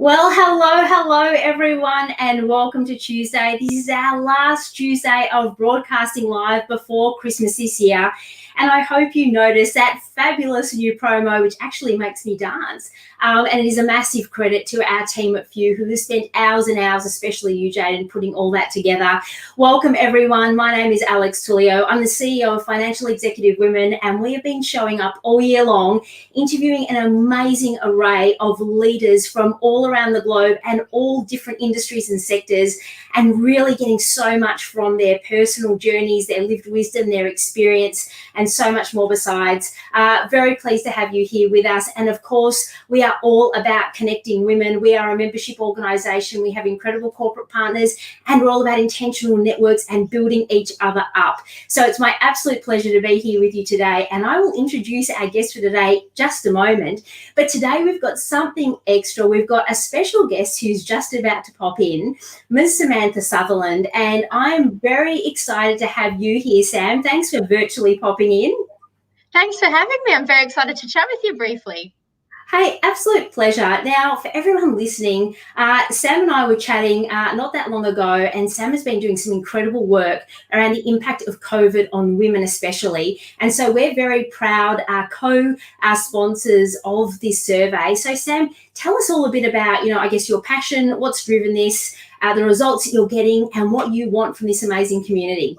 Well, hello, everyone, and welcome to Tuesday. This is our last Tuesday of broadcasting live before Christmas this year. And I hope you noticed that fabulous new promo, which actually makes me dance. And it is a massive credit to our team at Few, who have spent hours and hours, especially you, Jade, in putting all that together. Welcome, everyone. My name is Alex Tullio. I'm the CEO of Financial Executive Women, and we have been showing up all year long, interviewing an amazing array of leaders from all around the globe and all different industries and sectors, and really getting so much from their personal journeys, their lived wisdom, their experience, and so much more besides. Very pleased to have you here with us. And of course, we are all about connecting women. We are a membership organisation. We have incredible corporate partners, and we're all about intentional networks and building each other up. So it's my absolute pleasure to be here with you today. And I will introduce our guest for today just a moment. But today we've got something extra. We've got a special guest who's just about to pop in, Ms. Samantha Sutherland. And I'm very excited to have you here, Sam. Thanks for virtually popping in. Thanks for having me. I'm very excited to chat with you briefly. Hey, absolute pleasure. Now, for everyone listening, Sam and I were chatting not that long ago, and Sam has been doing some incredible work around the impact of COVID on women especially. And so we're very proud co-sponsors of this survey. So Sam, tell us all a bit about, I guess your passion, what's driven this, the results that you're getting, and what you want from this amazing community.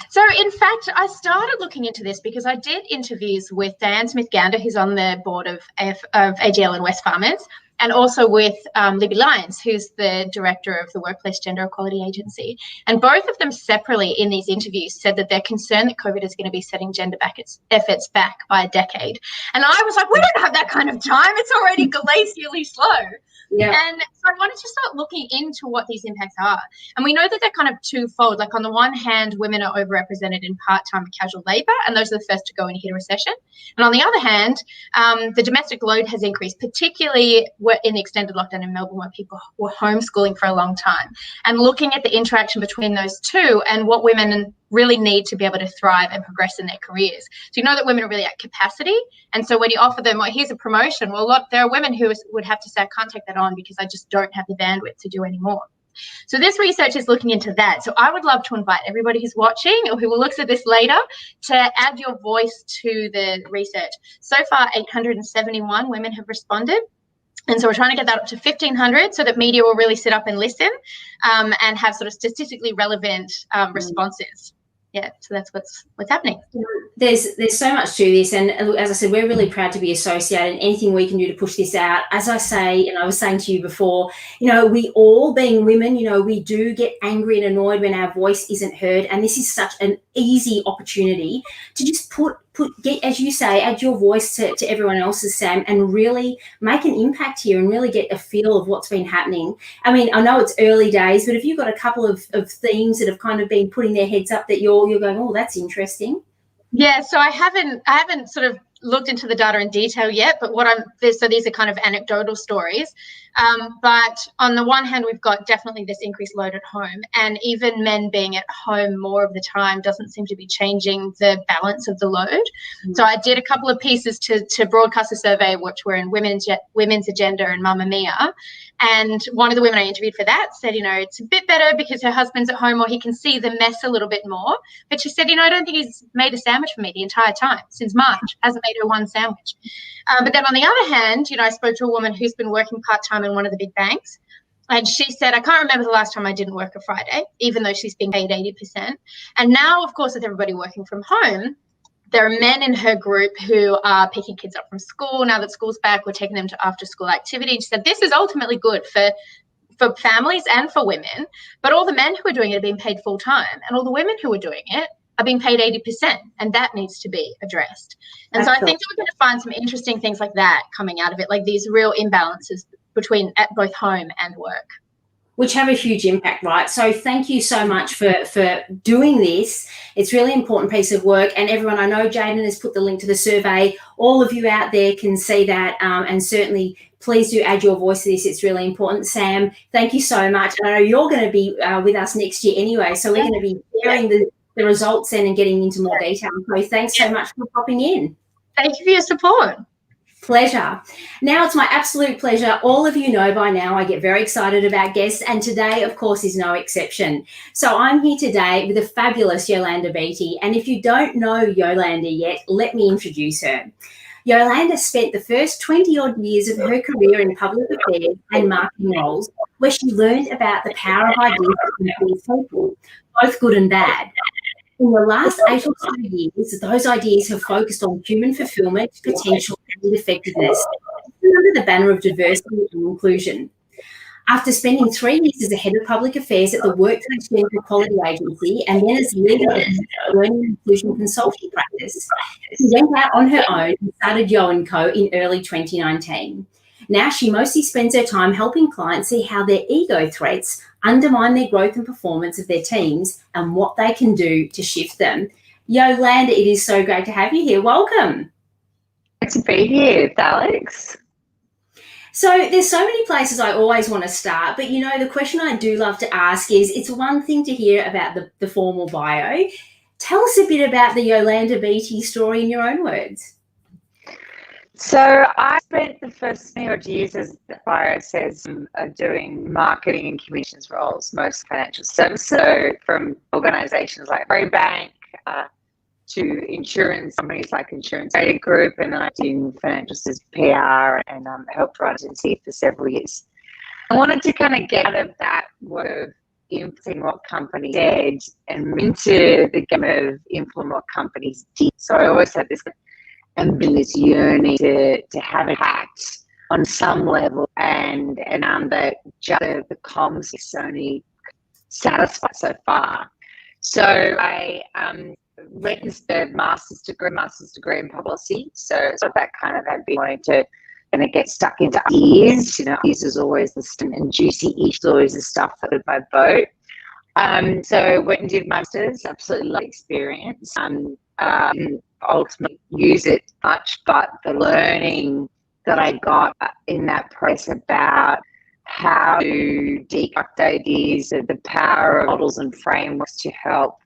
So, in fact, I started looking into this because I did interviews with Diane Smith-Gander, who's on the board of AGL and Wesfarmers, and also with Libby Lyons, who's the director of the Workplace Gender Equality Agency. And both of them separately in these interviews said that they're concerned that COVID is going to be setting gender efforts back by a decade. And I was like, we don't have that kind of time. It's already glacially slow. Yeah. And so I wanted to start looking into what these impacts are. And we know that they're kind of twofold. Like on the one hand, women are overrepresented in part-time and casual labour, and those are the first to go into a recession. And on the other hand, the domestic load has increased, particularly in the extended lockdown in Melbourne, where people were homeschooling for a long time. And looking at the interaction between those two and what women really need to be able to thrive and progress in their careers. So you know that women are really at capacity. And so when you offer them, well, here's a promotion, well, there are women who would have to say, I can't take that on because I just don't have the bandwidth to do any more. So this research is looking into that. So I would love to invite everybody who's watching or who will look at this later to add your voice to the research. So far, 871 women have responded. And so we're trying to get that up to 1,500 so that media will really sit up and listen and have sort of statistically relevant responses. Yeah, so that's what's happening. There's so much to this, and as I said, we're really proud to be associated, and anything we can do to push this out. As I say, and I was saying to you before, we all, being women, we do get angry and annoyed when our voice isn't heard, and this is such an easy opportunity to just get, as you say, add your voice to everyone else's, Sam, and really make an impact here and really get a feel of what's been happening. I mean, I know it's early days, but have you got a couple of themes that have kind of been putting their heads up that you're going, oh, that's interesting? Yeah, so I haven't sort of looked into the data in detail yet, but so these are kind of anecdotal stories. But on the one hand, we've got definitely this increased load at home, and even men being at home more of the time doesn't seem to be changing the balance of the load. Mm-hmm. So I did a couple of pieces to broadcast a survey, which were in Women's Agenda and Mamma Mia. And one of the women I interviewed for that said, it's a bit better because her husband's at home or he can see the mess a little bit more. But she said, I don't think he's made a sandwich for me the entire time since March, hasn't made her one sandwich. But then on the other hand, I spoke to a woman who's been working part-time in one of the big banks. And she said, I can't remember the last time I didn't work a Friday, even though she's being paid 80%. And now, of course, with everybody working from home, there are men in her group who are picking kids up from school. Now that school's back, we're taking them to after-school activity. She said, this is ultimately good for families and for women, but all the men who are doing it are being paid full-time, and all the women who are doing it are being paid 80%, and that needs to be addressed. And so I think that we're going to find some interesting things like that coming out of it, like these real imbalances between at both home and work. Which have a huge impact, right? So thank you so much for doing this. It's a really important piece of work. And everyone, I know Jaden has put the link to the survey. All of you out there can see that. And certainly, please do add your voice to this. It's really important. Sam, thank you so much. I know you're going to be with us next year anyway. So we're going to be sharing the results then and getting into more detail. So thanks so much for popping in. Thank you for your support. Pleasure. Now it's my absolute pleasure. All of you know by now I get very excited about guests, and today, of course, is no exception. So I'm here today with the fabulous Yolanda Beattie, and if you don't know Yolanda yet, let me introduce her. Yolanda spent the first 20-odd years of her career in public affairs and marketing roles, where she learned about the power of ideas to influence people, both good and bad. In the last 8 or so years, those ideas have focused on human fulfilment, potential, and effectiveness under the banner of diversity and inclusion. After spending 3 years as the head of public affairs at the Workplace Gender Equality Agency and then as leader of the learning and inclusion consulting practice, she went out on her own and started Yo&Co in early 2019. Now she mostly spends her time helping clients see how their ego threats undermine their growth and performance of their teams and what they can do to shift them. Yolanda, it is so great to have you here. Welcome. Great to be here, Alex. So there's so many places I always want to start, but you know, the question I do love to ask is, it's one thing to hear about the formal bio. Tell us a bit about the Yolanda Beattie story in your own words. So I spent the first 20 odd years, as the bio says, doing marketing and communications roles, most financial services. So from organisations like Bank to insurance companies like Insurance Data Group, and I did in financial services PR and helped run agency for several years. I wanted to kind of get out of that work of influencing what companies did and into the game of influencing what companies did. So I always had this this yearning to have impact on some level, and that just the comms is only satisfied so far. So I went into the master's degree in policy. So that kind of had been wanting to kind of get stuck into ideas. You know, ideas is always the and juicy ish, always the stuff that was my boat. So went and did master's. Absolutely loved experience. Ultimately use it much, but the learning that I got in that process about how to deconstruct ideas, the power of models and frameworks to help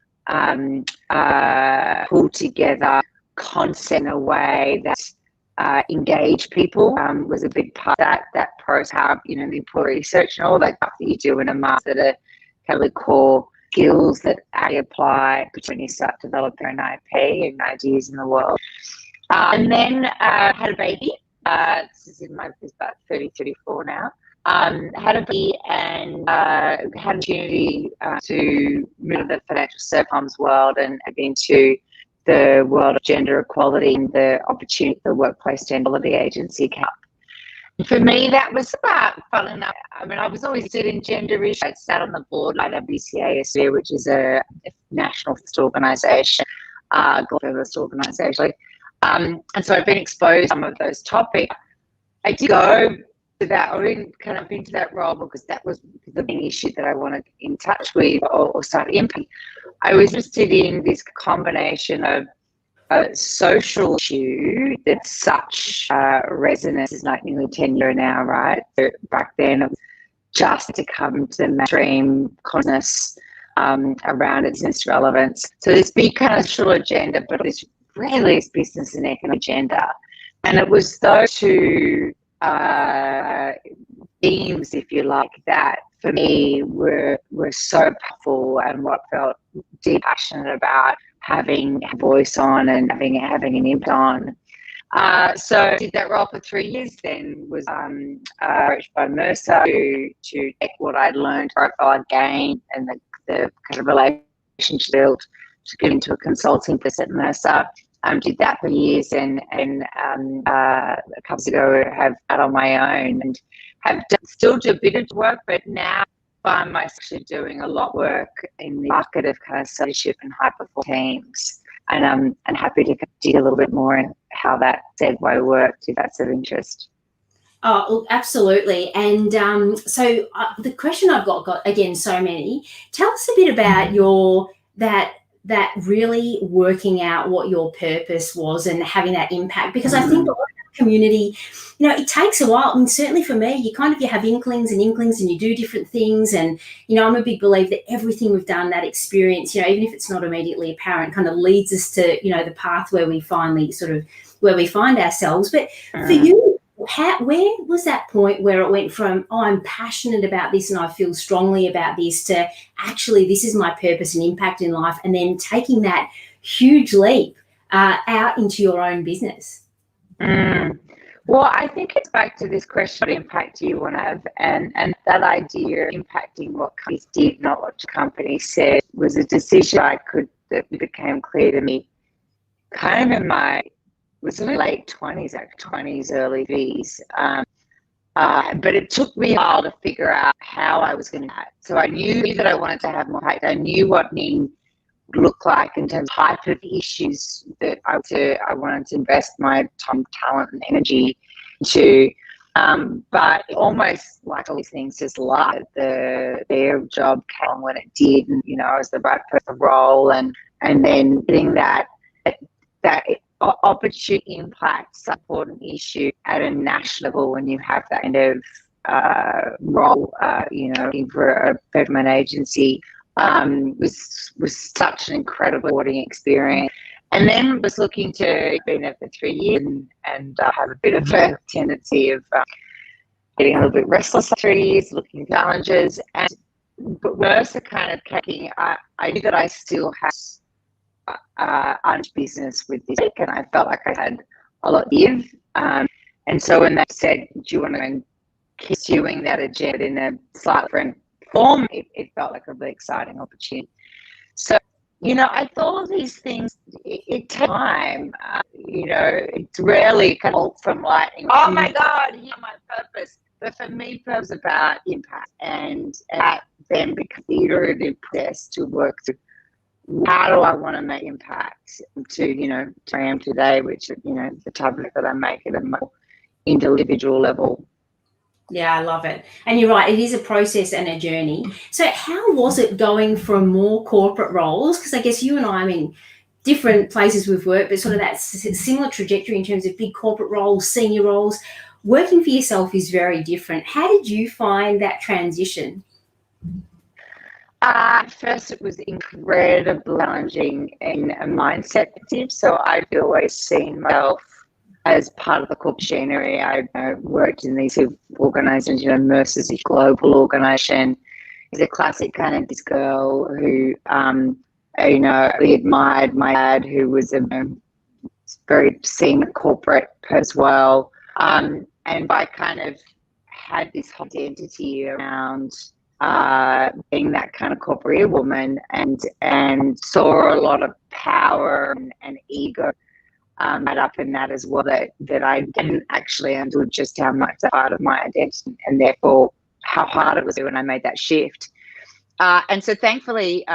pull together concepts in a way that engage people was a big part of that process. How, you know, the employee research and all that stuff that you do in a master, that are kind of core skills that I apply when you start developing an IP and ideas in the world. And then had a baby. This is about 30, 34 now. Had a baby and had an opportunity to move to the financial services world and into the world of gender equality and the opportunity the Workplace Gender Equality Agency came up. For me, that was about fun enough. I mean, I was always interested in gender issues. I sat on the board like WCASB, which is a national organisation, global organisation. And so I've been exposed to some of those topics. I did go to that, or kind of into that role because that was the main issue that I wanted in touch with or start impacting. I was interested in this combination of a social issue that's such resonance is like nearly 10 years now, right? So back then, it was just to come to the mainstream consciousness around its business relevance. So this big kind of social agenda, but this really business and economic agenda. And it was those two themes, if you like, that for me were so powerful, and what felt deep passionate about having a voice on and having an impact on. So I did that role for 3 years, then was approached by Mercer to take what I'd learned, profile again, and the kind of relationship built to get into a consulting business at Mercer. Did that for years, and a couple of years ago have that on my own, and still do a bit of work, but now find myself doing a lot of work in the market of kind of leadership and high performing teams. And I'm happy to dig a little bit more in how that segue worked, if that's of interest. Oh, absolutely. And so the question I've got again, so many. Tell us a bit about that really working out what your purpose was and having that impact, because I think a lot of community, it takes a while. And certainly for me, you have inklings and you do different things. And, I'm a big believer that everything we've done, that experience, even if it's not immediately apparent, kind of leads us to, the path where we finally where we find ourselves. But for you, where was that point where it went from, I'm passionate about this and I feel strongly about this, to actually this is my purpose and impact in life, and then taking that huge leap out into your own business? Well, I think it's back to this question, what impact do you want to have? And that idea of impacting what companies did, not what companies said, was a decision that became clear to me kind of in my late 20s, actually 20s, early 30s. But it took me a while to figure out how I was going to act. So I knew that I wanted to have more impact. I knew what mean look like in terms of type of issues that I wanted to invest my time, talent, and energy into. But almost like all these things, just like their job came when it did, and I was the right person for the role, and then getting that opportunity impact, such an important issue at a national level when you have that kind of role, for a government agency. Was such an incredible rewarding experience. And then was looking to been there for 3 years and have a bit of a tendency of getting a little bit restless for 3 years, looking at challenges. But Mercer kind of came, I knew that I still had unfinished business with this, and I felt like I had a lot to give. And so when they said, do you want to keep pursuing that agenda in a slightly different form, it felt like a really exciting opportunity. So, I thought these things, it takes time. It's rarely kind of from lightning. Oh my God, my purpose. But for me, it was about impact, and that then becomes the iterative process to work through. How do I want to make impact to I am today, which the type of work that I make at a more individual level. Yeah, I love it. And you're right, it is a process and a journey. So how was it going from more corporate roles? Because I guess you and I in different places we've worked, but sort of that similar trajectory in terms of big corporate roles, senior roles. Working for yourself is very different. How did you find that transition? First, it was incredibly challenging in a mindset perspective. So I've always seen myself as part of the corporate machinery. I worked in these organizations. Mercer's a global organization. He's a classic kind of this girl who, really admired my dad, who was a very senior corporate as well. And I kind of had this whole identity around being that kind of corporate woman, and saw a lot of power and ego right up in that as well, that I didn't actually understand just how much that part of my identity, and therefore how hard it was when I made that shift. And so thankfully,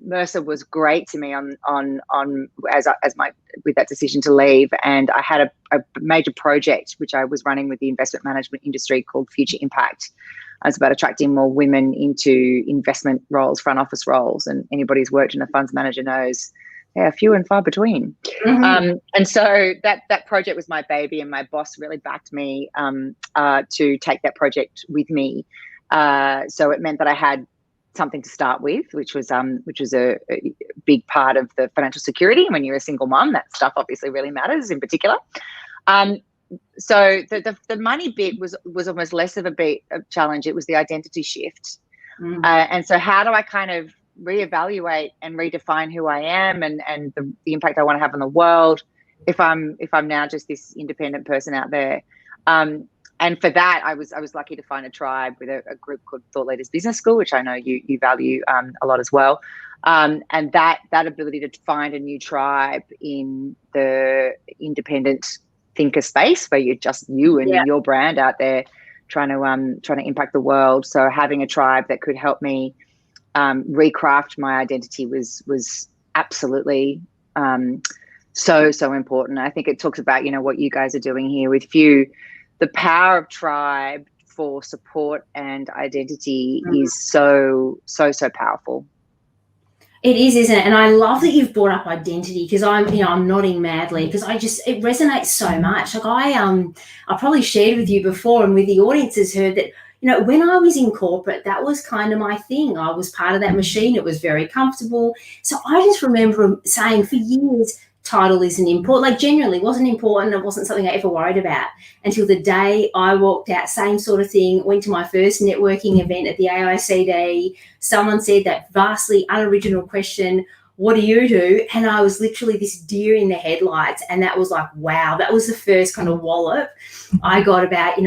Mercer was great to me with that decision to leave. And I had a major project which I was running with the investment management industry called Future Impact. I was about attracting more women into investment roles, front office roles, and anybody who's worked in a funds manager knows they are few and far between. Mm-hmm. And so that project was my baby, and my boss really backed me to take that project with me. So it meant that I had something to start with, which was a big part of the financial security. When you're a single mum, that stuff obviously really matters in particular. So the money bit was almost less of a challenge. It was the identity shift. And so how do I kind of reevaluate and redefine who I am and the impact I want to have on the world if I'm now just this independent person out there. And for that, I was lucky to find a tribe with a group called Thought Leaders Business School, which I know you value a lot as well. And that ability to find a new tribe in the independent thinker space, where you're just you and your brand out there trying to impact the world. So having a tribe that could help me recraft my identity was absolutely so important. I think it talks about what you guys are doing here with Few. The power of tribe for support and identity is so powerful. It is, isn't it? And I love that you've brought up identity, because I'm nodding madly, because it resonates so much. Like I probably shared with you before, and with the audience has heard that, when I was in corporate, that was kind of my thing. I was part of that machine. It was very comfortable. So I just remember saying for years, title isn't important. Like, genuinely wasn't important. It wasn't something I ever worried about until the day I walked out, same sort of thing, went to my first networking event at the AICD. Someone said that vastly unoriginal question, what do you do? And I was literally this deer in the headlights. And that was like, wow, that was the first kind of wallop I got about,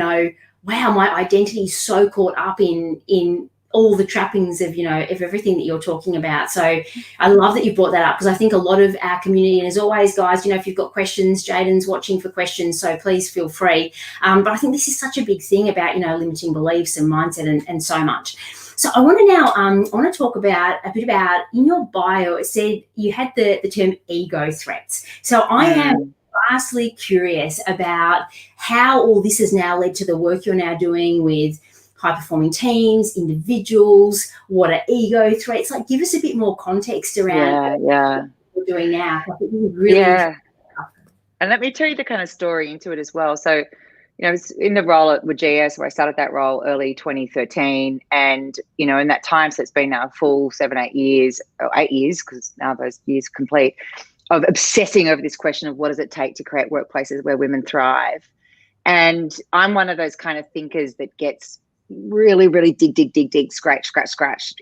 wow, my identity is so caught up in all the trappings of, of everything that you're talking about. So I love that you brought that up, because I think a lot of our community, and as always, guys, if you've got questions, Jaden's watching for questions, so please feel free. But I think this is such a big thing about, limiting beliefs and mindset and so much. So I want to now, talk about a bit about, in your bio, it said you had the term ego threats. So I am vastly curious about how all this has now led to the work you're now doing with high-performing teams, individuals. What are ego threats? Like, give us a bit more context around what you're doing now. I think this is really interesting. And let me tell you the kind of story into it as well. So, I was in the role at GS, where I started that role early 2013. And, in that time, so it's been now a full 8 years, because now those years complete, of obsessing over this question of what does it take to create workplaces where women thrive. And I'm one of those kind of thinkers that gets really, really dig, scratch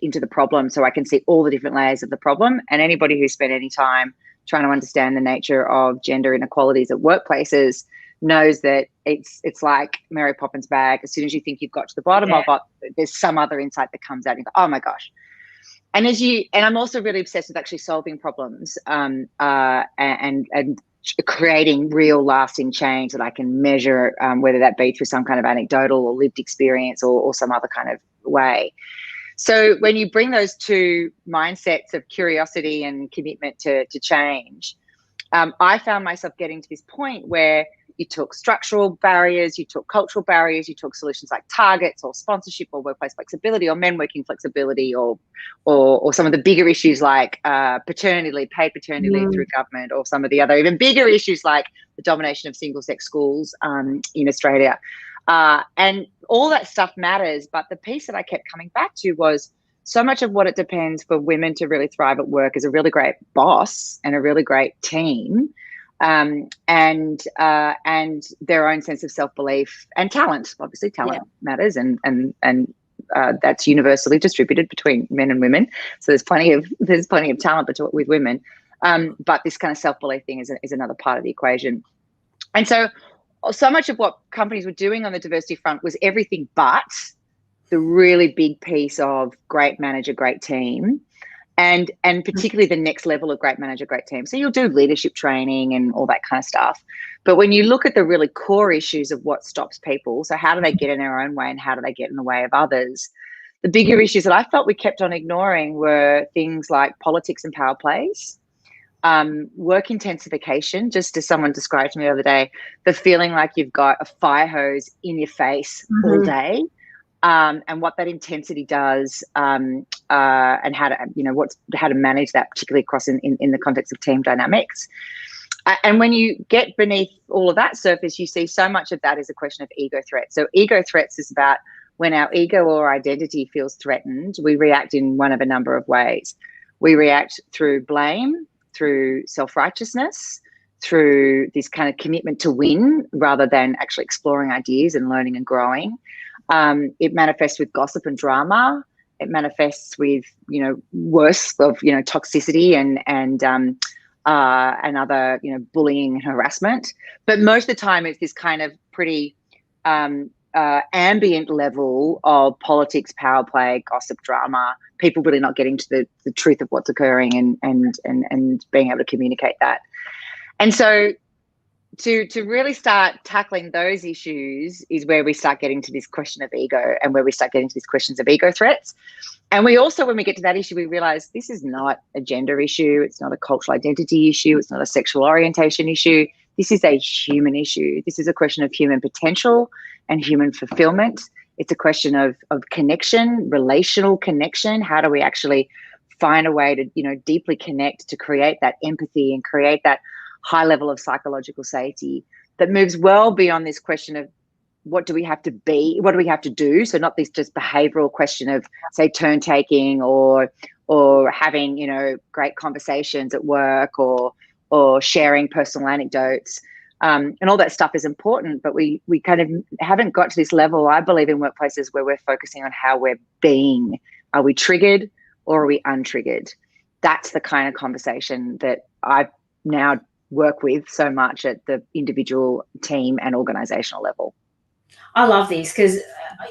into the problem, so I can see all the different layers of the problem. And anybody who's spent any time trying to understand the nature of gender inequalities at workplaces knows that it's like Mary Poppins bag. As soon as you think you've got to the bottom of it, there's some other insight that comes out and you go, oh my gosh. And I'm also really obsessed with actually solving problems and creating real lasting change that I can measure, whether that be through some kind of anecdotal or lived experience or some other kind of way. So when you bring those two mindsets of curiosity and commitment to change, I found myself getting to this point where you took structural barriers, you took cultural barriers, you took solutions like targets or sponsorship or workplace flexibility or men working flexibility or some of the bigger issues like paternity leave, paid paternity leave through government, or some of the other even bigger issues like the domination of single-sex schools in Australia. And all that stuff matters, but the piece that I kept coming back to was so much of what it depends for women to really thrive at work is a really great boss and a really great team. And their own sense of self-belief and talent. Obviously, talent matters, and that's universally distributed between men and women. So there's plenty of talent with women. But this kind of self-belief thing is another part of the equation. And so much of what companies were doing on the diversity front was everything but the really big piece of great manager, great team. And particularly the next level of great manager, great team. So you'll do leadership training and all that kind of stuff. But when you look at the really core issues of what stops people, so how do they get in their own way and how do they get in the way of others? The bigger issues that I felt we kept on ignoring were things like politics and power plays, work intensification, just as someone described to me the other day, the feeling like you've got a fire hose in your face all day. And what that intensity does, and how to manage that, particularly across in the context of team dynamics. And when you get beneath all of that surface, you see so much of that is a question of ego threats. So ego threats is about when our ego or identity feels threatened, we react in one of a number of ways. We react through blame, through self-righteousness, through this kind of commitment to win rather than actually exploring ideas and learning and growing. It manifests with gossip and drama. It manifests with, worse of, toxicity and other, bullying and harassment. But most of the time it's this kind of pretty ambient level of politics, power play, gossip, drama, people really not getting to the truth of what's occurring and being able to communicate that. And so to really start tackling those issues is where we start getting to this question of ego and where we start getting to these questions of ego threats. And we also, when we get to that issue, we realize this is not a gender issue. It's not a cultural identity issue. It's not a sexual orientation issue. This is a human issue. This is a question of human potential and human fulfillment. It's a question of connection, relational connection. How do we actually find a way to, deeply connect, to create that empathy and create that high level of psychological safety that moves well beyond this question of what do we have to be, what do we have to do? So not this just behavioral question of, say, turn taking or having, great conversations at work or sharing personal anecdotes. And all that stuff is important, but we kind of haven't got to this level, I believe, in workplaces where we're focusing on how we're being. Are we triggered or are we untriggered? That's the kind of conversation that I now work with so much at the individual, team and organizational level. I love this because,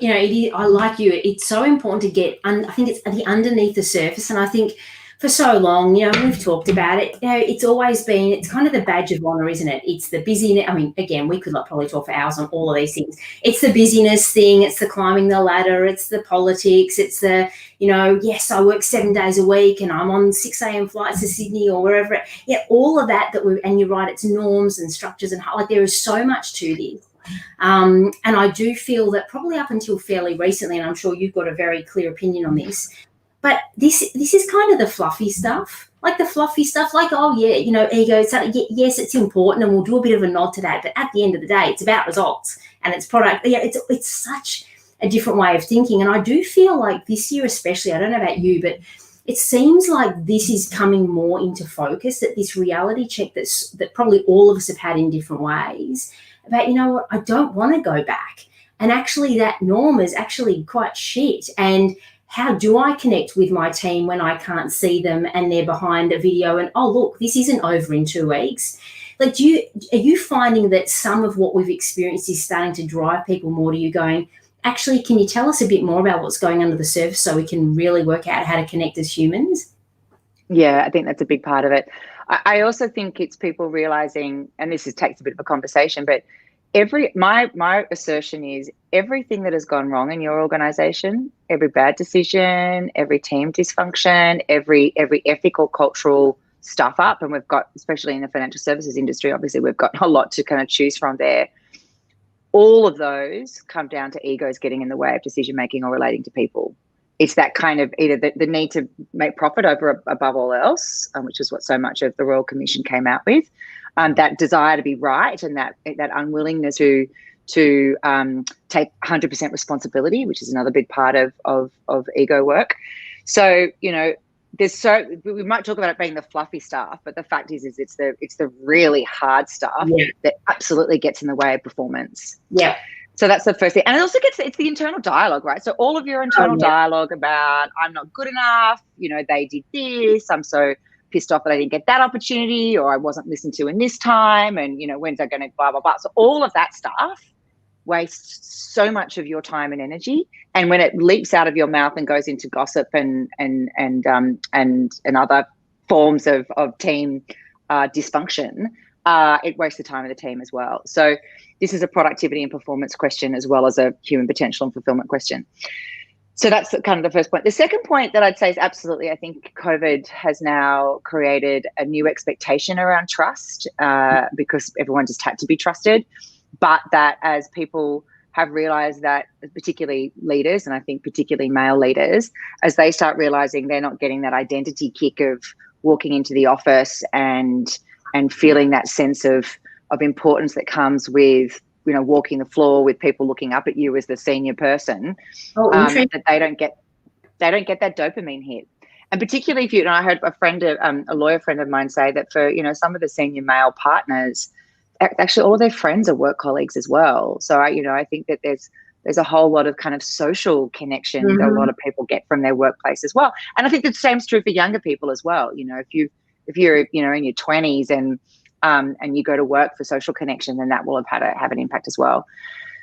I like you. It's so important to get, I think it's the underneath the surface. And I think for so long, we've talked about it, it's always been, it's kind of the badge of honor, isn't it? It's the busyness. I mean, again, we could probably talk for hours on all of these things. It's the busyness thing. It's the climbing the ladder. It's the politics. It's the, yes, I work 7 days a week and I'm on 6 a.m. flights to Sydney or wherever. Yeah, all of that and you're right, it's norms and structures and like there is so much to this. And I do feel that probably up until fairly recently, and I'm sure you've got a very clear opinion on this, but this is kind of the fluffy stuff, like, oh yeah, ego. So yes, it's important, and we'll do a bit of a nod to that. But at the end of the day, it's about results and it's product. Yeah, it's such a different way of thinking, and I do feel like this year, especially, I don't know about you, but it seems like this is coming more into focus. That this reality check that probably all of us have had in different ways. About, what, I don't want to go back. And actually that norm is actually quite shit. And how do I connect with my team when I can't see them and they're behind a video and, oh, look, this isn't over in 2 weeks? Like, are you finding that some of what we've experienced is starting to drive people more to you going, actually, can you tell us a bit more about what's going under the surface so we can really work out how to connect as humans? Yeah, I think that's a big part of it. I also think it's people realizing, and this takes a bit of a conversation, but my assertion is everything that has gone wrong in your organization, every bad decision, every team dysfunction, every ethical, cultural stuff up, and we've got, especially in the financial services industry, obviously we've got a lot to kind of choose from there. All of those come down to egos getting in the way of decision making or relating to people. It's that kind of either the need to make profit above all else, which is what so much of the Royal Commission came out with, that desire to be right and that unwillingness to take 100% responsibility, which is another big part of ego work. So, we might talk about it being the fluffy stuff, but the fact is it's the really hard stuff that absolutely gets in the way of performance. Yeah. So that's the first thing. And it also it's the internal dialogue, right? So all of your internal dialogue about, I'm not good enough, they did this, I'm so pissed off that I didn't get that opportunity, or I wasn't listened to in this time, and, when's I going to blah, blah, blah. So all of that stuff wastes so much of your time and energy. And when it leaps out of your mouth and goes into gossip and other forms of team dysfunction, it wastes the time of the team as well. So this is a productivity and performance question as well as a human potential and fulfillment question. So that's kind of the first point. The second point that I'd say is absolutely, I think COVID has now created a new expectation around trust because everyone just had to be trusted. But that as people have realized that, particularly leaders, and I think particularly male leaders, as they start realizing they're not getting that identity kick of walking into the office and feeling that sense of importance that comes with, walking the floor with people looking up at you as the senior person, that they don't get that dopamine hit. And particularly if I heard a lawyer friend of mine say that for, some of the senior male partners, actually all of their friends are work colleagues as well. So I think that there's a whole lot of kind of social connection that a lot of people get from their workplace as well. And I think the same's true for younger people as well. If you're in your 20s and you go to work for social connection, then that will have an impact as well.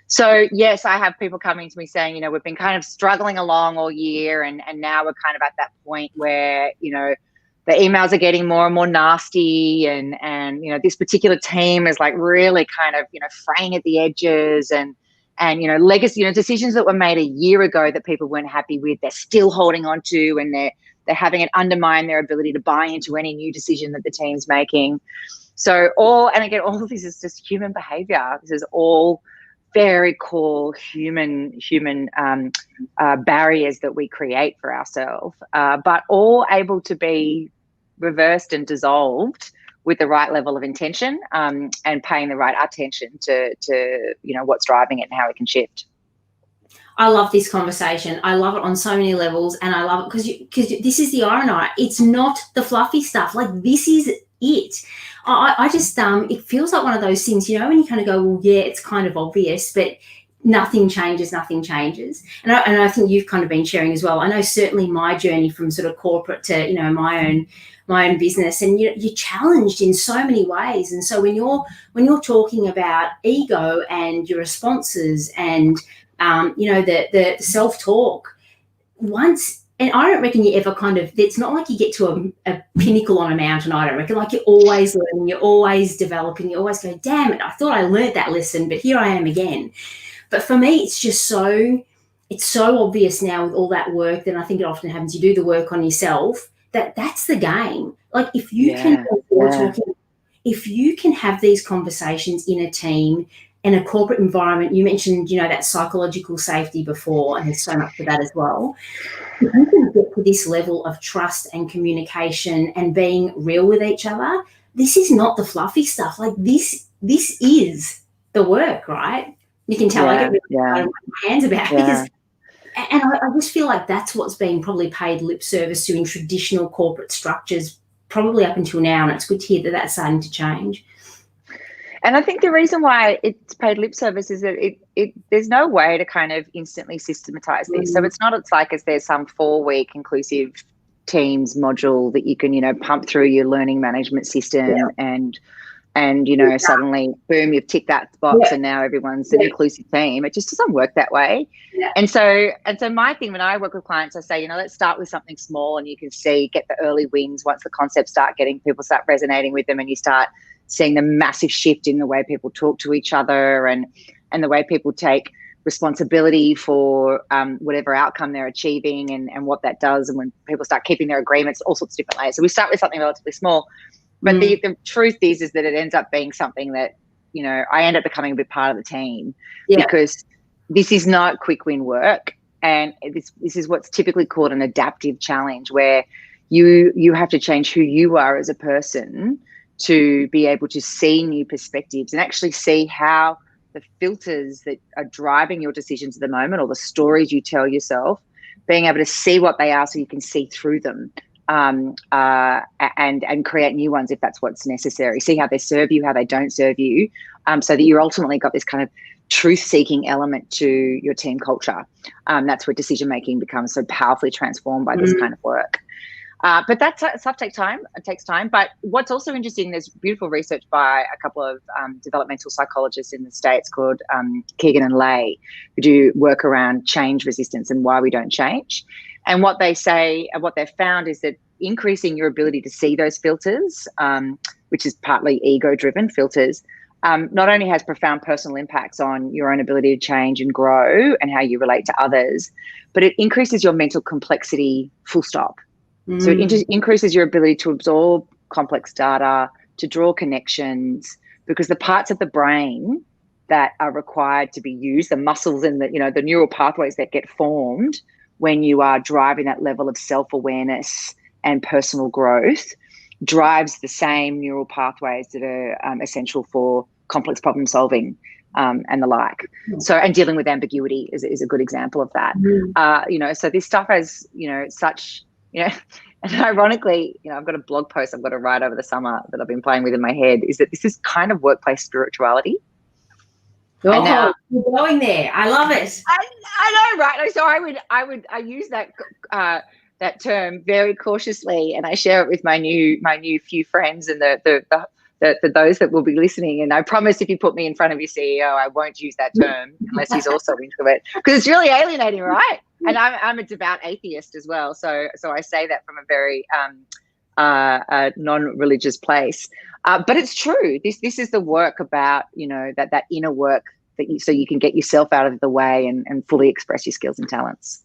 So yes, I have people coming to me saying, we've been kind of struggling along all year, and now we're kind of at that point where, the emails are getting more and more nasty, and this particular team is like really kind of, fraying at the edges, and legacy, decisions that were made a year ago that people weren't happy with, they're still holding on to, and they're having it undermine their ability to buy into any new decision that the team's making. So all of this is just human behavior. This is all very core human barriers that we create for ourselves, but all able to be reversed and dissolved with the right level of intention, and paying the right attention to what's driving it and how it can shift. I love this conversation. I love it on so many levels, and I love it because this is the irony. It's not the fluffy stuff. Like, this is it. I just it feels like one of those things, when you kind of go, well, yeah, it's kind of obvious, but nothing changes. And I think you've kind of been sharing as well. I know certainly my journey from sort of corporate to my own business, and you're challenged in so many ways. And so when you're talking about ego and your responses and the self-talk, and I don't reckon you ever it's not like you get to a pinnacle on a mountain. I don't reckon. Like, you're always learning, you're always developing, you always go, damn it, I thought I learned that lesson, but here I am again. But for me, it's just it's so obvious now with all that work that I think it often happens. You do the work on yourself, that's the game. Like, if you if you can have these conversations in a team, in a corporate environment, you mentioned, that psychological safety before, and there's so much for that as well. If you can get to this level of trust and communication and being real with each other, this is not the fluffy stuff. Like, this is the work, right? You can tell I get really my hands about it. And I just feel like that's what's being probably paid lip service to in traditional corporate structures, probably up until now, and it's good to hear that that's starting to change. And I think the reason why it's paid lip service is that there's no way to kind of instantly systematize this. So it's like there's some 4-week inclusive teams module that you can, pump through your learning management system and suddenly, boom, you've ticked that box and now everyone's an inclusive team. It just doesn't work that way. Yeah. And so my thing when I work with clients, I say, let's start with something small, and you can get the early wins once the concepts people start resonating with them, and you start seeing the massive shift in the way people talk to each other and the way people take responsibility for whatever outcome they're achieving and what that does. And when people start keeping their agreements, all sorts of different layers. So we start with something relatively small. But the truth is that it ends up being something that, I end up becoming a bit part of the team because this is not quick win work. And this is what's typically called an adaptive challenge, where you have to change who you are as a person to be able to see new perspectives and actually see how the filters that are driving your decisions at the moment, or the stories you tell yourself, being able to see what they are so you can see through them. And create new ones if that's what's necessary. See how they serve you, how they don't serve you, so that you're ultimately got this kind of truth-seeking element to your team culture. That's where decision-making becomes so powerfully transformed by this kind of work. But that stuff takes time. It takes time. But what's also interesting, there's beautiful research by a couple of developmental psychologists in the States called Keegan and Lay, who do work around change resistance and why we don't change. And what they say and what they've found is that increasing your ability to see those filters, which is partly ego-driven filters, not only has profound personal impacts on your own ability to change and grow and how you relate to others, but it increases your mental complexity, full stop. So it increases your ability to absorb complex data, to draw connections, because the parts of the brain that are required to be used, the muscles and the neural pathways that get formed when you are driving that level of self-awareness and personal growth, drives the same neural pathways that are essential for complex problem solving and the like. So, and dealing with ambiguity is a good example of that. So this stuff has, such, and ironically, I've got a blog post I've got to write over the summer that I've been playing with in my head, is that this is kind of workplace spirituality. Oh, now, you're going there. I love it. I know, right? So I use that term very cautiously, and I share it with my new few friends and the those that will be listening. And I promise, if you put me in front of your CEO, I won't use that term unless he's also into it, because it's really alienating, right? And I'm a devout atheist as well, so I say that from a very non-religious place. But it's true. This is the work about, that inner work so you can get yourself out of the way and fully express your skills and talents.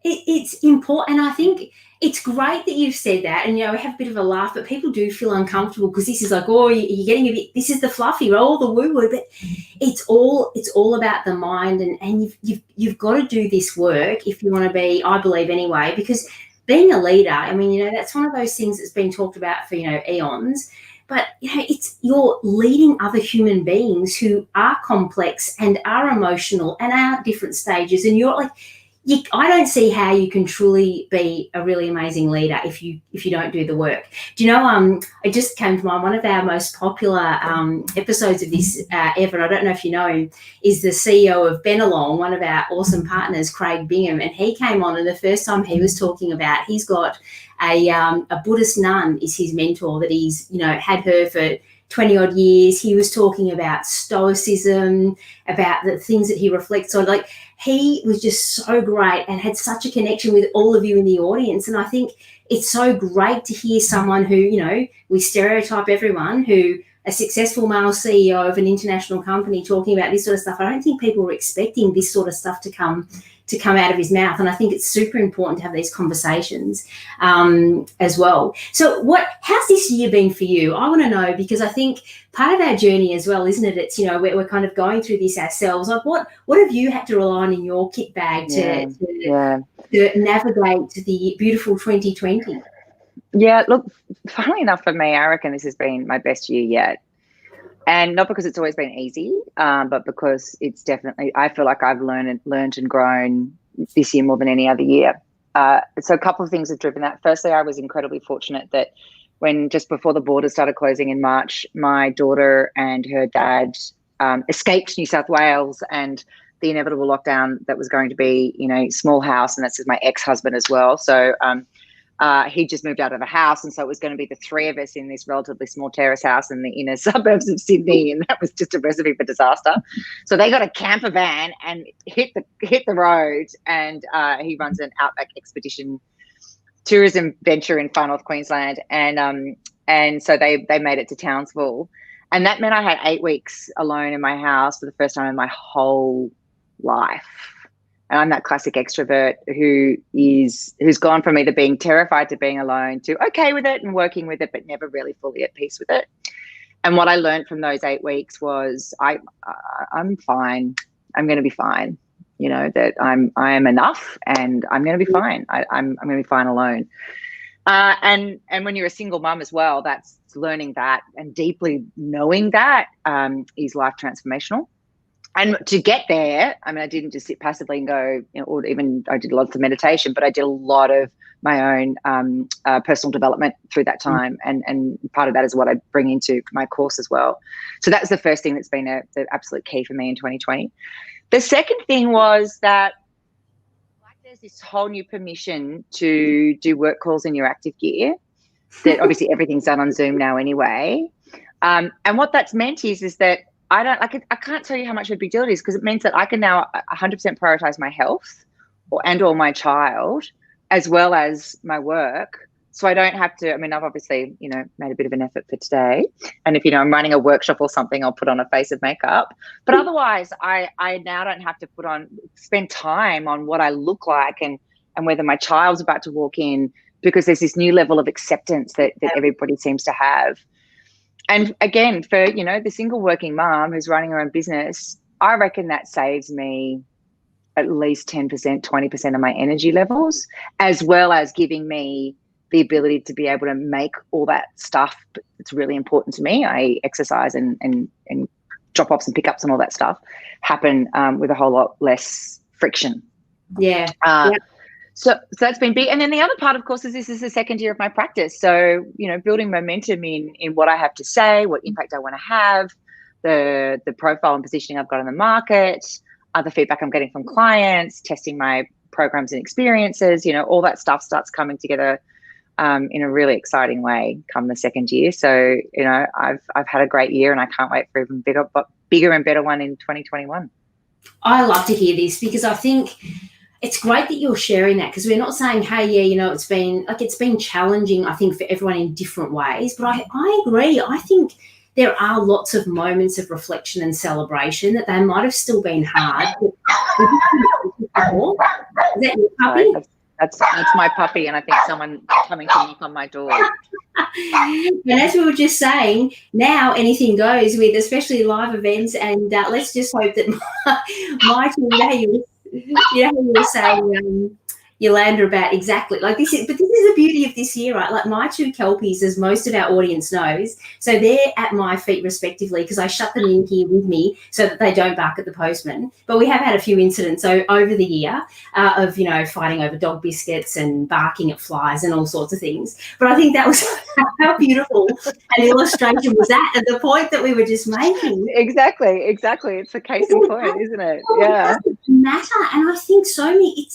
it's important. And I think it's great that you've said that. And, we have a bit of a laugh, but people do feel uncomfortable because this is like, oh, you're getting a bit, this is the fluffy, all the woo-woo. But it's all about the mind. And you've got to do this work if you want to be, I believe anyway, because being a leader, I mean, that's one of those things that's been talked about for, eons. But, it's you're leading other human beings who are complex and are emotional and are at different stages. And you're like, I don't see how you can truly be a really amazing leader if you don't do the work. Do you know, it just came to mind, one of our most popular episodes of this ever, and I don't know if you know him, is the CEO of Benelong, one of our awesome partners, Craig Bingham, and he came on, and the first time he was talking about, he's got a Buddhist nun is his mentor that he's, had her for 20 odd years. He was talking about stoicism, about the things that he reflects on. Like, he was just so great and had such a connection with all of you in the audience. And I think it's so great to hear someone who, we stereotype everyone, who a successful male CEO of an international company talking about this sort of stuff. I don't think people were expecting this sort of stuff to come out of his mouth. And I think it's super important to have these conversations as well. So how's this year been for you? I want to know, because I think part of our journey as well, isn't it? It's, we're kind of going through this ourselves. Like, what have you had to rely on in your kit bag to navigate the beautiful 2020? Yeah, look, funnily enough for me, I reckon this has been my best year yet. And not because it's always been easy, but because it's definitely, I feel like I've learned and grown this year more than any other year. So a couple of things have driven that. Firstly, I was incredibly fortunate that when just before the borders started closing in March, my daughter and her dad escaped New South Wales and the inevitable lockdown that was going to be, small house, and that's my ex-husband as well. So he just moved out of the house, and so it was going to be the three of us in this relatively small terrace house in the inner suburbs of Sydney, and that was just a recipe for disaster. So they got a camper van and hit the road, and he runs an outback expedition tourism venture in far north Queensland, and so they made it to Townsville, and that meant I had 8 weeks alone in my house for the first time in my whole life. And I'm that classic extrovert who's gone from either being terrified to being alone to okay with it and working with it, but never really fully at peace with it. And what I learned from those 8 weeks was I'm fine. I'm going to be fine. That I am enough, and I'm going to be fine. I'm going to be fine alone. And when you're a single mum as well, that's learning that and deeply knowing that is life transformational. And to get there, I mean, I didn't just sit passively and go, or even I did lots of meditation, but I did a lot of my own personal development through that time. And part of that is what I bring into my course as well. So that's the first thing that's been the absolute key for me in 2020. The second thing was that there's this whole new permission to do work calls in your active gear. That obviously everything's done on Zoom now anyway. And what that's meant is that I can't tell you how much of a big deal it is, because it means that I can now 100% prioritize my health or my child as well as my work. So I don't have to, I mean, I've obviously, made a bit of an effort for today. And if, I'm running a workshop or something, I'll put on a face of makeup. But otherwise, I now don't have to spend time on what I look like and whether my child's about to walk in, because there's this new level of acceptance that everybody seems to have. And again, for, the single working mom who's running her own business, I reckon that saves me at least 10%, 20% of my energy levels, as well as giving me the ability to be able to make all that stuff that's really important to me, i.e. exercise and drop-offs and pickups and all that stuff, happen with a whole lot less friction. Yeah. So that's been big. And then the other part, of course, is this is the second year of my practice. So, building momentum in what I have to say, what impact I want to have, the profile and positioning I've got in the market, other feedback I'm getting from clients, testing my programs and experiences, you know, all that stuff starts coming together in a really exciting way come the second year. So, you know, I've had a great year and I can't wait for even bigger and better one in 2021. I love to hear this because I think it's great that you're sharing that, because we're not saying, hey, yeah, you know, it's been challenging, I think, for everyone in different ways. But I agree. I think there are lots of moments of reflection and celebration that they might have still been hard. Is that your puppy? That's my puppy, and I think someone coming to knock on my door. And as we were just saying, now anything goes with, especially live events, and let's just hope that Mike, you know how you were saying, Yolanda, about exactly like this is, but this is the beauty of this year, right? Like my two kelpies, as most of our audience knows, so they're at my feet respectively because I shut them in here with me so that they don't bark at the postman. But we have had a few incidents over the year of, you know, fighting over dog biscuits and barking at flies and all sorts of things. But I think that was how beautiful an illustration was that at the point that we were just making. Exactly. It's a case in point, isn't it? Yeah. It doesn't matter, and I think so many.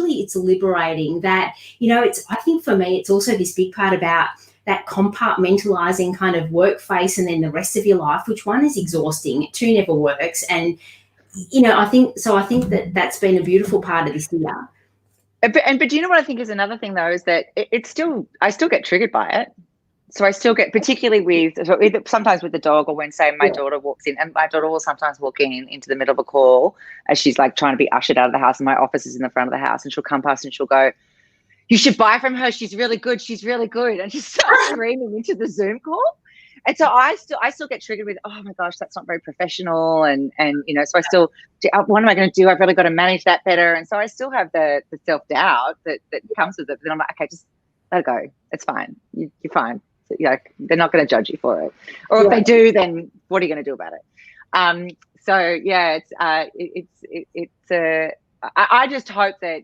It's liberating that, you know, I think for me, it's also this big part about that compartmentalizing kind of work face and then the rest of your life, which one is exhausting, two never works. And, you know, I think that that's been a beautiful part of this year. But do you know what I think is another thing though, is that I still get triggered by it. So I still get, particularly sometimes with the dog, or when, say, my daughter walks in, and my daughter will sometimes walk into the middle of a call as she's like trying to be ushered out of the house, and my office is in the front of the house, and she'll come past and she'll go, "You should buy from her. She's really good. She's really good." And she starts screaming into the Zoom call. And so I still get triggered with, oh my gosh, that's not very professional. And you know, so I still, what am I going to do? I've really got to manage that better. And so I still have the self-doubt that comes with it. But then I'm like, okay, just let it go. It's fine. You're fine. Yeah, they're not going to judge you for it, or if they do, then what are you going to do about it? So yeah, I just hope that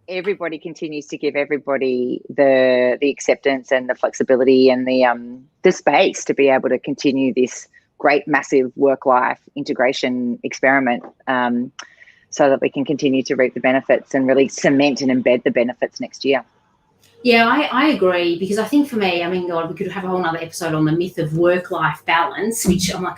everybody continues to give everybody the acceptance and the flexibility and the space to be able to continue this great, massive work-life integration experiment, so that we can continue to reap the benefits and really cement and embed the benefits next year. Yeah, I agree, because I think for me, I mean, God, we could have a whole nother episode on the myth of work-life balance, which I'm like,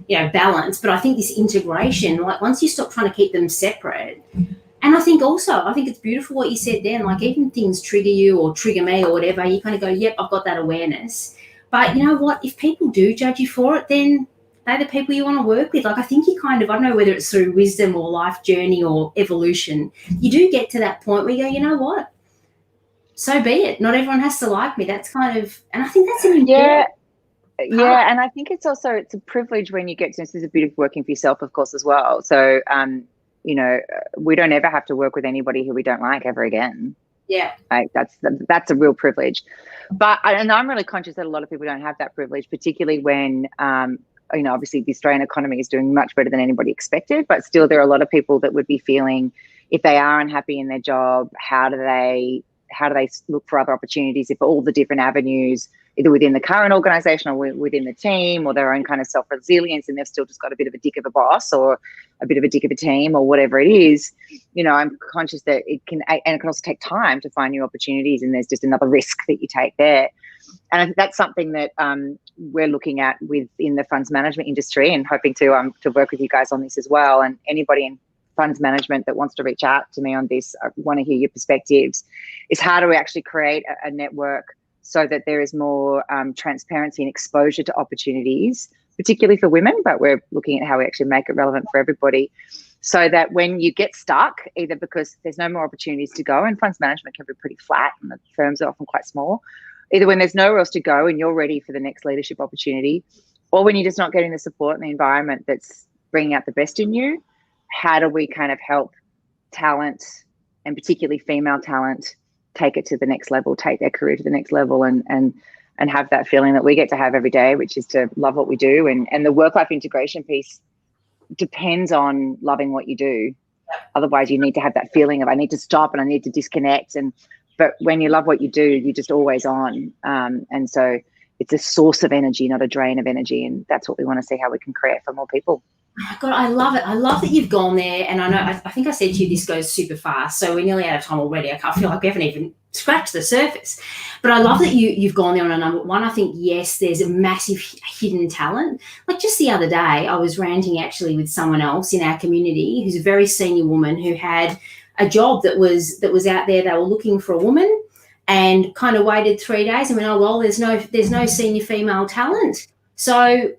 you know, balance. But I think this integration, like once you stop trying to keep them separate, and I think it's beautiful what you said then, like even things trigger you or trigger me or whatever, you kind of go, yep, I've got that awareness. But you know what, if people do judge you for it, then they're the people you want to work with. Like I think you kind of, I don't know whether it's through wisdom or life journey or evolution, you do get to that point where you go, you know what? So be it. Not everyone has to like me. That's kind of, and I think that's an important yeah, and I think it's a privilege when you get to, this is a beauty of working for yourself, of course, as well. So, you know, we don't ever have to work with anybody who we don't like ever again. Yeah, like that's a real privilege. But and I'm really conscious that a lot of people don't have that privilege, particularly when, you know, obviously the Australian economy is doing much better than anybody expected, but still there are a lot of people that would be feeling, if they are unhappy in their job, how do they look for other opportunities if all the different avenues, either within the current organization or within the team, or their own kind of self-resilience, and they've still just got a bit of a dick of a boss or a bit of a dick of a team or whatever it is. You know, I'm conscious that it can also take time to find new opportunities, and there's just another risk that you take there. And I think that's something that we're looking at within the funds management industry, and hoping to work with you guys on this as well. And anybody in funds management that wants to reach out to me on this, I want to hear your perspectives, is how do we actually create a network so that there is more transparency and exposure to opportunities, particularly for women, but we're looking at how we actually make it relevant for everybody, so that when you get stuck, either because there's no more opportunities to go, and funds management can be pretty flat and the firms are often quite small, either when there's nowhere else to go and you're ready for the next leadership opportunity, or when you're just not getting the support and the environment that's bringing out the best in you, how do we kind of help talent, and particularly female talent, take it to the next level, take their career to the next level, and have that feeling that we get to have every day, which is to love what we do. And the work-life integration piece depends on loving what you do. Otherwise, you need to have that feeling of, I need to stop and I need to disconnect. But when you love what you do, you're just always on. And so it's a source of energy, not a drain of energy. And that's what we want to see how we can create for more people. Oh God, I love it. I love that you've gone there. And I know, I think I said to you, this goes super fast. So we're nearly out of time already. I feel like we haven't even scratched the surface. But I love that you've gone there on a number one. I think, yes, there's a massive hidden talent. Like just the other day, I was ranting actually with someone else in our community who's a very senior woman who had a job that was out there. They were looking for a woman and kind of waited 3 days and went, oh, well, there's no senior female talent. So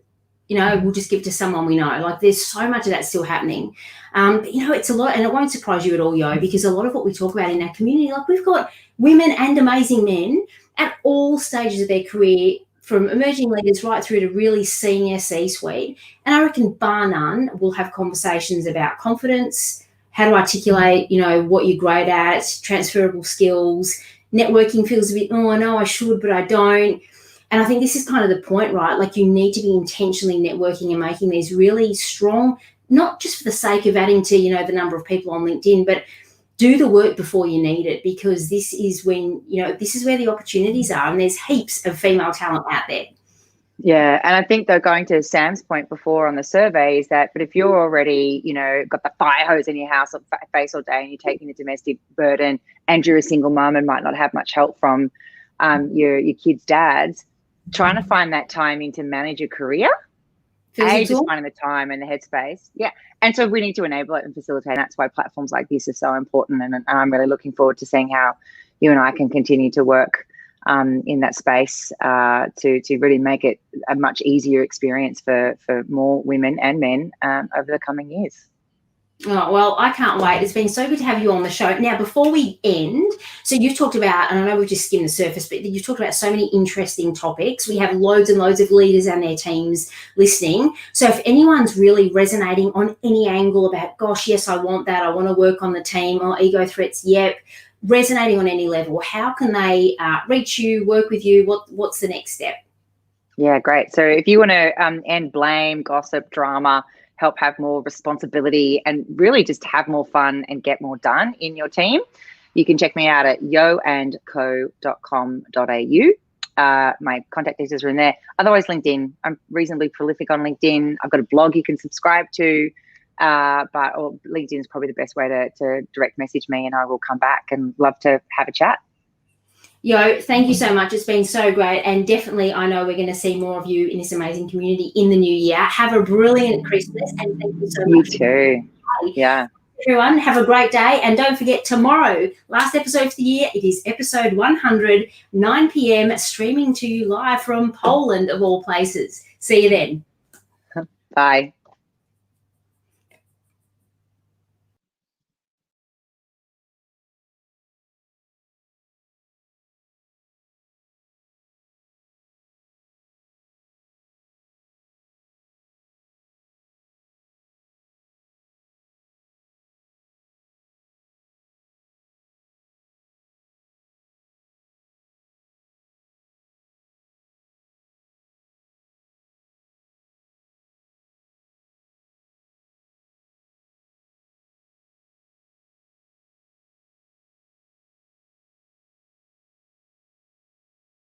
we'll just give it to someone we know. Like, there's so much of that still happening. But, it's a lot, and it won't surprise you at all, Yo, because a lot of what we talk about in our community, like, we've got women and amazing men at all stages of their career, from emerging leaders right through to really senior C-suite. And I reckon, bar none, we'll have conversations about confidence, how to articulate, what you're great at, transferable skills. Networking feels a bit, oh, I know I should, but I don't. And I think this is kind of the point, right? Like, you need to be intentionally networking and making these really strong, not just for the sake of adding to, the number of people on LinkedIn, but do the work before you need it, because this is when, this is where the opportunities are, and there's heaps of female talent out there. Yeah, and I think, though, going to Sam's point before on the survey is that, but if you're already, got the fire hose in your house or face all day, and you're taking the domestic burden, and you're a single mum and might not have much help from your kids' dads, trying to find that time in to manage your career, just finding the time and the headspace. Yeah. And so we need to enable it and facilitate. And that's why platforms like this are so important. And I'm really looking forward to seeing how you and I can continue to work in that space to really make it a much easier experience for more women and men over the coming years. Oh, well, I can't wait. It's been so good to have you on the show. Now, before we end, so you've talked about, and I know we've just skimmed the surface, but you've talked about so many interesting topics. We have loads and loads of leaders and their teams listening. So if anyone's really resonating on any angle about, gosh, yes, I want that, I want to work on the team, or ego threats, yep, resonating on any level, how can they reach you, work with you? What's the next step? Yeah, great. So if you want to end blame, gossip, drama, help have more responsibility, and really just have more fun and get more done in your team, you can check me out at yoandco.com.au. My contact details are in there. Otherwise, LinkedIn. I'm reasonably prolific on LinkedIn. I've got a blog you can subscribe to, but LinkedIn is probably the best way to direct message me, and I will come back and love to have a chat. Yo, thank you so much. It's been so great. And definitely, I know we're going to see more of you in this amazing community in the new year. Have a brilliant Christmas, and thank you so much. You too. Yeah. Everyone, have a great day. And don't forget, tomorrow, last episode for the year, it is episode 100, 9 p.m, streaming to you live from Poland, of all places. See you then. Bye.